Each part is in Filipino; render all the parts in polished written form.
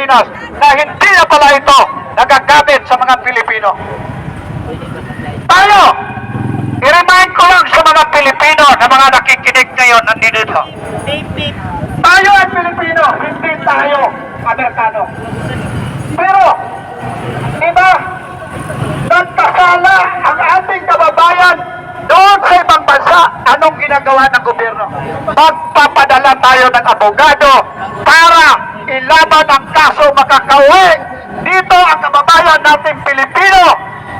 Pilipinas na hindi na pala ito nagagamit sa mga Pilipino. Tayo, i-remind ko lang sa mga Pilipino na mga nakikinig ngayon nandito. Tayo ay Pilipino, hindi tayo Amerikano. Pero, diba, nagkasala ang ating kababayan doon sa ibang bansa. Anong ginagawa ng gobyerno? Magpapadala tayo ng abogado para ilaban ang kaso makakauwi. Dito ang kababayan nating Pilipino,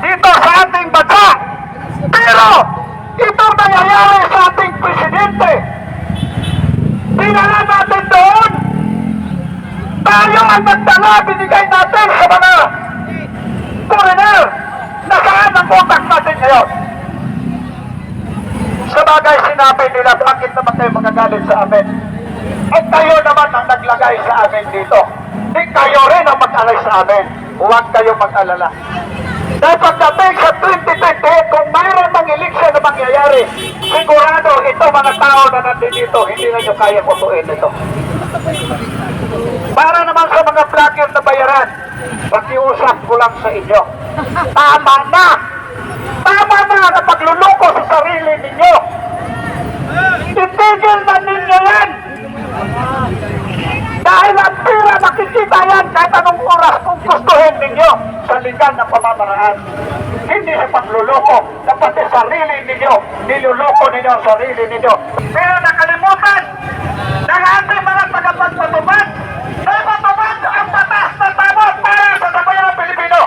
dito sa ating bansa. Pero, ito nangyayari sa ating presidente. Dinala natin doon. Tayo ang nagdala, binigay natin sa mga foreigner. Nasaan ang utak natin ngayon? Sa bagay sinabi nila, bakit naman kayo magagalit sa amin? At kayo naman ang naglagay sa amin dito. Di kayo rin ang mag-alay sa amin. Huwag kayo mag-alala. Dahil pagdating sa 2028, kung mayroon ng eleksyon na mangyayari, sigurado ito mga tao na nandito, hindi na nyo kaya kutuin ito. Para naman sa mga vlogger na bayaran, pakiusap ko lang sa inyo. Tama na! Tama na na pagluluko sa sarili ninyo! Itigil na ninyo yan! Dahil ang pira makikita yan kahit anong oras kung gustuhin ninyo sa legal na pamamaraan. Hindi sa pagluloko, dapat sa sarili ninyo, niluloko ninyo ang sarili ninyo. Pero nakalimutan ng ating mga tagapagpatubad na matubad ang batas na tama para sa sambayan ng Pilipino.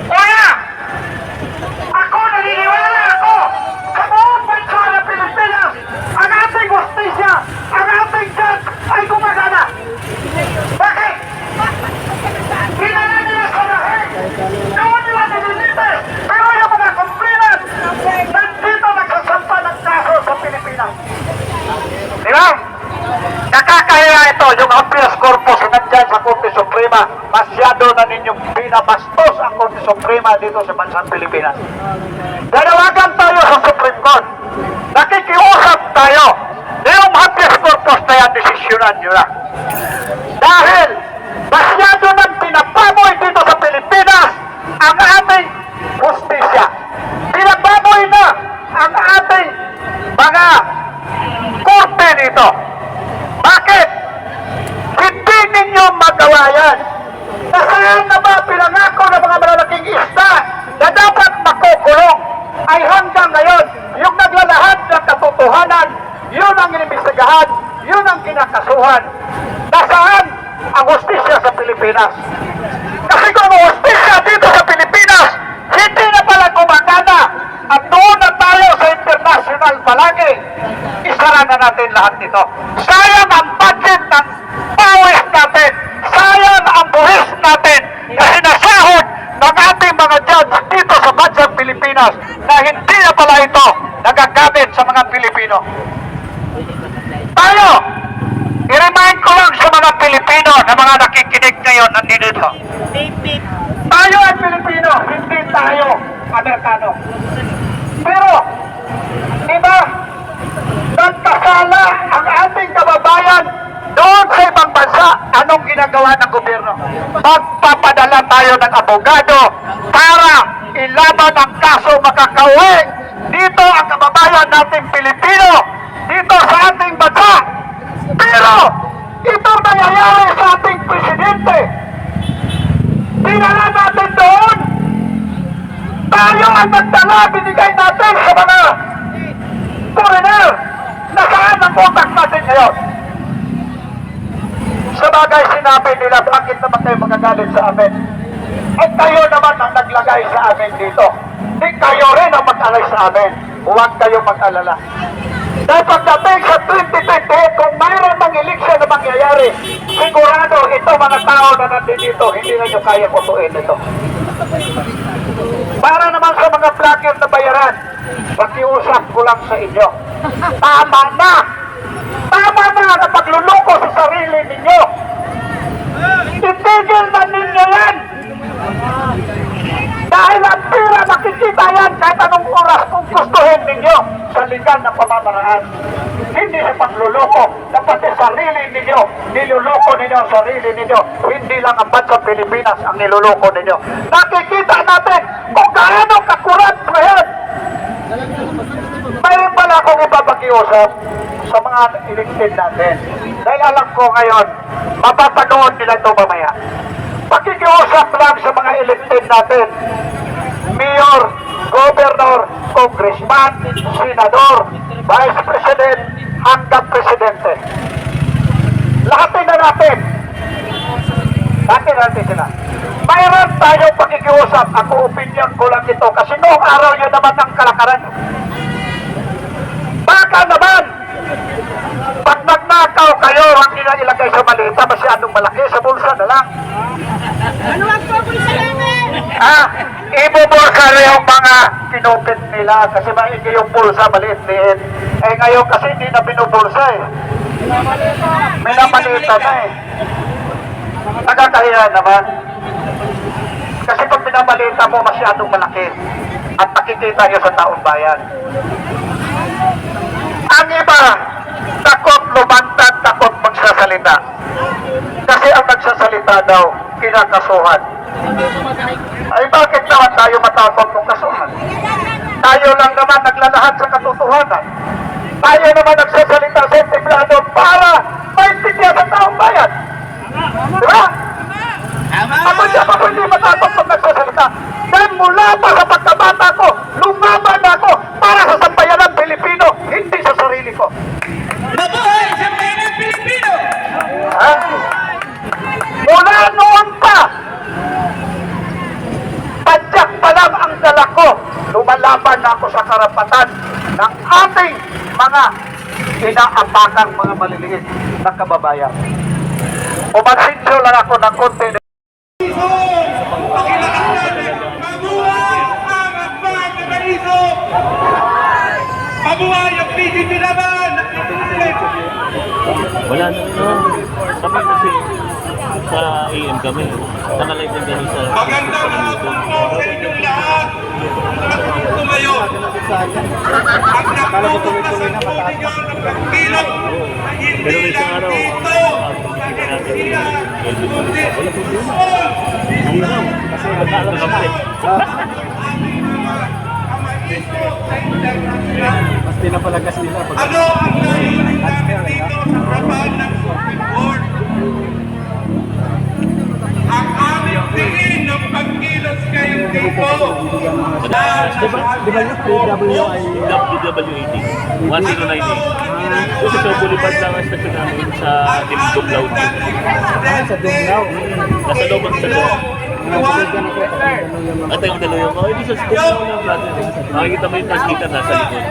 Kaya, ako naniniwala ako sa buong bansa ng Pilipinas, ang ating justisya, ang ating judge ay gumagana. Bakit? Hinala nila sa lahig. Noon nila nililitis. Pero yung mga complainant, nandito nagsasampa ng kaso sa Pilipinas. Di ba? Nakakahiya ito, yung habeas corpus nandyan sa Korte Suprema. Masyado na ninyong binabastos ang Korte Suprema dito sa bansang Pilipinas. Dalawagan tayo sa Supreme Court. Nakikiusap tayo. Yung habeas corpus na yan, desisyonan nyo na. Dahil masyado nang pinababoy dito sa Pilipinas ang ating justisya. Pinababoy na ang ating mga korte dito. Bakit? Hindi ninyo magawa yan. Nasaan na ba pinangako ng mga malalaking isda na dapat makukulong ay hanggang ngayon yung naglalahad ng katotohanan, yun ang inimbestigahan, yun ang kinakasuhan. Nasaan ang hustisya sa Pilipinas? Kasi kung ang hustisya dito sa Pilipinas hindi na pala gumagana at doon na tayo sa international palagi, isara na natin lahat nito. Sayang ang budget ng pawis natin, sayang ang buhis natin na sinasahod ng ating mga judge dito sa bansang Pilipinas na hindi na pala ito nagagamit sa mga Pilipino. Tayo, i-remind ko lang sa mga Pilipino na mga nakikinig ngayon nandito. Tayo ay Pilipino, hindi tayo Amerikano. Pero, diba, nagkasala ang ating kababayan doon sa ibang bansa. Anong ginagawa ng gobyerno? Magpapadala tayo ng abogado para ilaban ang kaso makakauwi. Dito ang kababayan nating Pilipino, dito sa ating bansa. Pero, ito nangyayari sa ating presidente. Dinala natin doon. Tayo ang nagdala, binigay natin sa mga foreigner. Nasaan ang utak natin ngayon? Sa bagay sinabi nila, bakit naman kayo magagalit sa amin? At kayo naman ang naglagay sa amin dito. Di kayo rin ang mag-alay sa amin. Huwag kayo mag-alala. Dahil pagdating sa 2028, kung mayroon ng eleksyon na mangyayari, sigurado ito mga tao na nandito, hindi na nyo kaya kutuin ito. Para naman sa mga vlogger na bayaran, pakiusap ko lang sa inyo. Tama na! Tama na na pagluluko sa sarili ninyo! Itigil na ninyo yan! Dahil ang pira nakikita yan kahit anong oras kung gustuhin ninyo sa legal na pamamaraan. Hindi sa pagluloko, dapat sa sarili ninyo, niluloko ninyo ang sarili ninyo. Hindi lang ang bansang Pilipinas ang niluloko ninyo. Nakikita natin kung gaano kakurat ngayon. Mayroon pala akong ipapakiusap sa mga elected natin. Dahil alam ko ngayon, mapapanood nila ito mamaya. Pakikiusap lang sa mga elected natin. Mayor, Governor, Congressman, Senador, Vice President, hanggang Presidente. Lahatin na natin. Lahatin natin sila. Mayroon tayong pakikiusap. Ako, opinion ko lang ito. Kasi noong araw nyo naman ng kalakaran. Baka naman, pag nagnakaw kayo, ang ilagay sa malita, masyadong malaki, sa bulsa na lang. Ano ang pabulsa namin? Ibubulsa na yung mga kinupit nila kasi maigi yung bulsa, maliit-liit. Eh ngayon kasi hindi na binubulsa eh. Minamalita na eh. Nagkakahiya naman. Kasi pag pinamalita mo, masyadong malaki. At nakikita nyo sa taong bayan. Ang iba, takot lumantad, takot magsasalita. Kasi ang nagsasalita daw, kinakasuhan. Ay bakit naman tayo matakot ng kasuhan? Tayo lang naman naglalahat sa katotohanan. Tayo naman nagsasalita sa entiplado para maintindihan sa taong bayan. Diba? Ako hindi matakot pag nagsasalita. Dahil mula pa sa pagkabata ko, lumaban ako para sa sambayanan Pilipino, hindi sa sarili ko. Mabuhay sa bayan Pilipino! Ha? Mula noon pa, tadyak pa lang ang dala ko, lumalaban na ako sa karapatan ng ating mga inaapakang mga maliliit na kababayan. Umansinso lang ako ng konti. Mabuhay ang PDP naman! Wala na kami kasi sa AM kami. Nakalive din kami sa Magandang hapon po sa inyong lahat! Tumayo! Ang nagtutuklasan po ninyo ng pagkilap pero hindi may isang lang araw dito sa Garcia, kundi Luzon, Visayas, kasi nagkaalam kami. Mas pinapalagas nila. ano ang layunin namin dito sa harapan ng Supreme Court? Ang aming tingin ng pagkilos kayo dito. Di ba yung PWI? WWAT 1098. Kasi sa Bulipad lang ang stasyon namin sa Dumlaw. Sa Dumlaw? Nasa loob ang stasyon. At yung dalawa mo, hindi sa Dumlaw lang natin. Makikita mo yung transmitter nasa likod.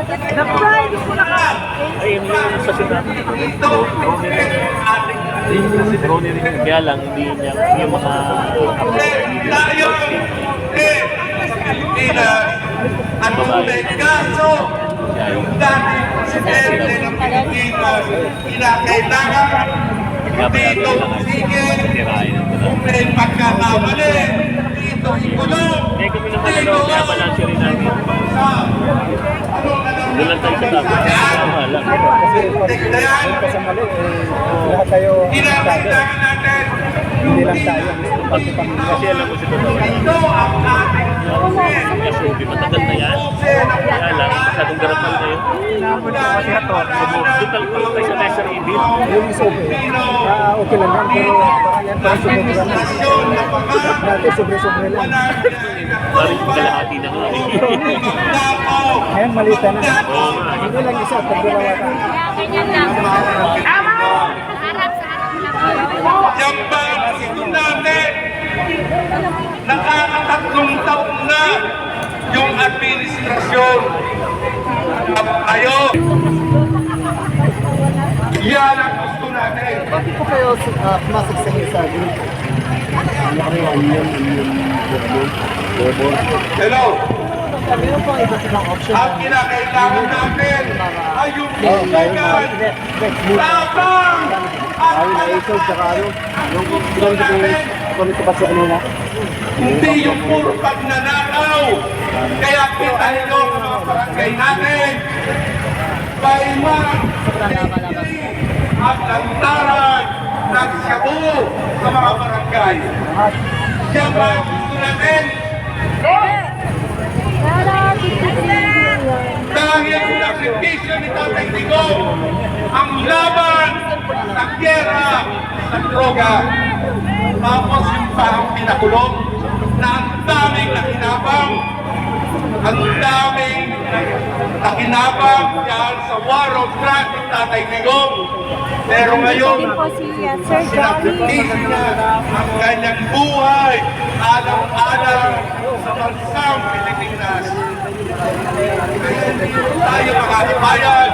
Ay, yun yung stasyon namin. Drone rin. Kaya lang, hindi niya yung mga Tayo sa Pilipinas at may kaso yung dating presidente ng Pilipinas kinakailangan dito sigil kung may pagkakamali dito ikulong eh kami naman kaya balansya rin namin. Doon lang tayo sa dapat. Tama lang. Lahat tayo kinakailangan natin hindi lang tayo. Kasi alam ko si Totoo. ito ang ating SUV, matagal na yan. Kaya lang, masyadong garapal na yun. Doon tayo tayo sa lesser evil. Yung sobe, okay lang yan, pero parang yan parang sumubra na. Dati sobre-sobre lang. Parang kalahati na nga. Ngayon malita na. Oo nga. Hindi lang isa, pagdalawa ka. Yan ba gusto natin? Nakakatatlong taon na yung administrasyon. Tayo. Yan ang gusto natin. Bakit po kayo masagsahil sa akin? Hello. Meron po iba't ibang option. Ang kinakailangan natin ay yung isigan, Next move. tapang at Ay, na-issue, tsaka ano, yung gusto natin Kumito pa siya kanina. Hindi yung puro pagnanakaw. Kaya kita nyo ang mga barangay natin. Bayma, at lantaran ng shabu sa mga barangay. Siya ba ang gusto natin? Dahil sa sakripisyo ni Tatay Digong, ang laban sa gera sa droga. Tapos yung parang pinakulong na ang daming nakinabang, ang daming nakinabang dahil sa war of drugs ni Tatay Digong. Pero ngayon, Din po si Sir Johnny. sinakripisyo niya ang kanyang buhay alang-alang sa bansang Pilipinas. Tayo mga kabayan,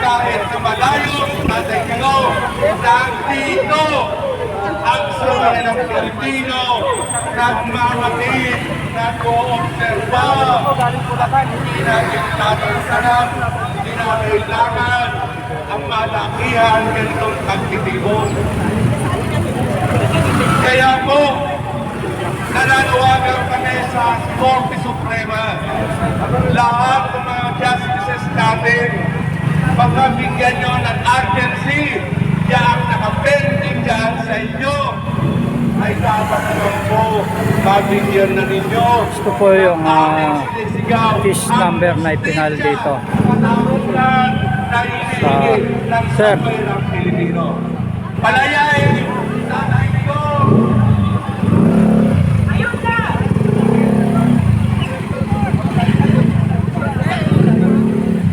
kahit na malayo sa Tatay Digong, nandito ang samay ng Pilipino, nagmamatid, nag-oobserba. Hindi natin tatansanan, hindi na kailangan ang malakihan ganitong pagtitibon. Kaya po, nananawagan kami sa Korte Suprema, lahat ng mga justices natin, pagkabigyan nyo ng urgency, yung nakapending dyan sa inyo, ay dapat naman po mabigyan na ninyo. Ito po yung case number na ipinal dito. Sir. Palayain, Tatay Digong.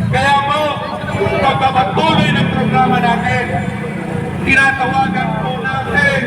Kaya po, pagpapatuloy ng programa natin, tinatawagan po natin